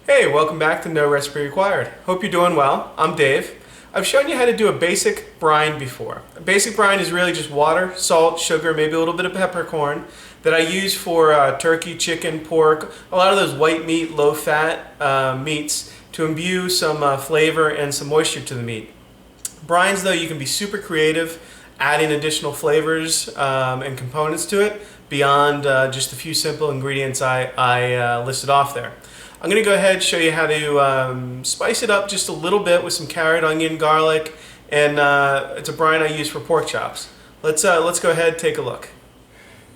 Hey, welcome back to No Recipe Required. Hope you're doing well. I'm Dave. I've shown you how to do a basic brine before. A basic brine is really just water, salt, sugar, maybe a little bit of peppercorn that I use for turkey, chicken, pork, a lot of those white meat, low-fat meats to imbue some flavor and some moisture to the meat. Brines, though, you can be super creative, adding additional flavors and components to it beyond just a few simple ingredients I listed off there. I'm going to go ahead and show you how to spice it up just a little bit with some carrot, onion, garlic, and it's a brine I use for pork chops. Let's go ahead and take a look.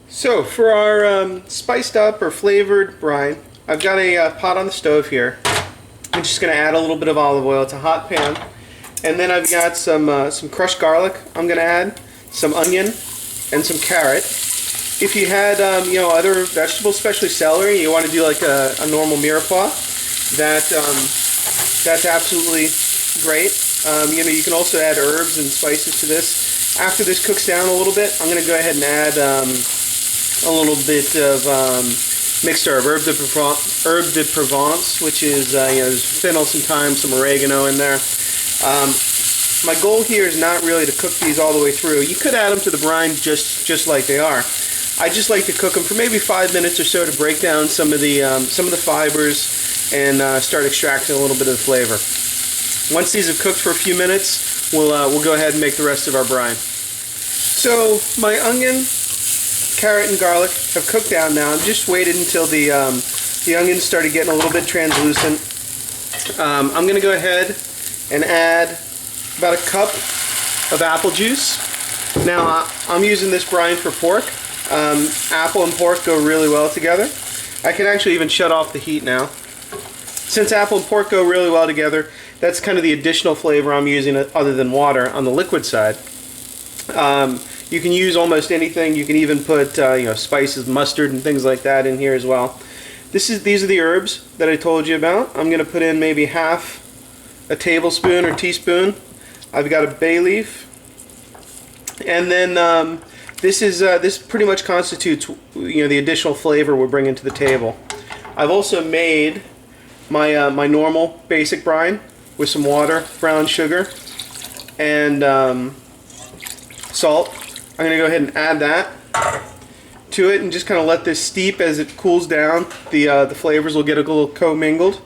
So for our spiced up or flavored brine, I've got a pot on the stove here. I'm just going to add a little bit of olive oil. It's a hot pan. And then I've got some crushed garlic I'm going to add, some onion, and some carrot. If you had other vegetables, especially celery, you want to do like a normal mirepoix, that's absolutely great. You can also add herbs and spices to this. After this cooks down a little bit, I'm going to go ahead and add a little bit of mixture of herb de Provence, which is there's fennel, some thyme, some oregano in there. My goal here is not really to cook these all the way through. You could add them to the brine just like they are. I just like to cook them for maybe 5 minutes or so to break down some of the fibers and start extracting a little bit of the flavor. Once these have cooked for a few minutes, we'll go ahead and make the rest of our brine. So my onion, carrot, and garlic have cooked down now. I've just waited until the onions started getting a little bit translucent. I'm going to go ahead and add about a cup of apple juice. Now I'm using this brine for pork. Apple and pork go really well together. I can actually even shut off the heat now. Since apple and pork go really well together, that's kind of the additional flavor I'm using other than water on the liquid side. You can use almost anything. You can even put spices, mustard, and things like that in here as well. These are the herbs that I told you about. I'm going to put in maybe half a tablespoon or teaspoon. I've got a bay leaf, and then this pretty much constitutes the additional flavor we're bringing to the table. I've also made my normal basic brine with some water, brown sugar, and salt. I'm going to go ahead and add that to it and just kind of let this steep as it cools down. The flavors will get a little commingled,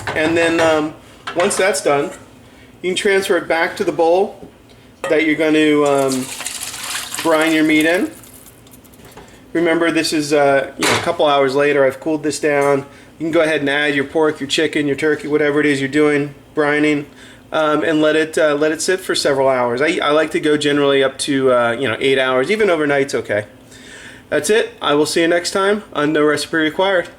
and then once that's done, you can transfer it back to the bowl that you're going to brine your meat in. Remember, this is a couple hours later. I've cooled this down. You can go ahead and add your pork, your chicken, your turkey, whatever it is you're doing, brining, and let it sit for several hours. I like to go generally up to 8 hours. Even overnight's okay. That's it. I will see you next time on No Recipe Required.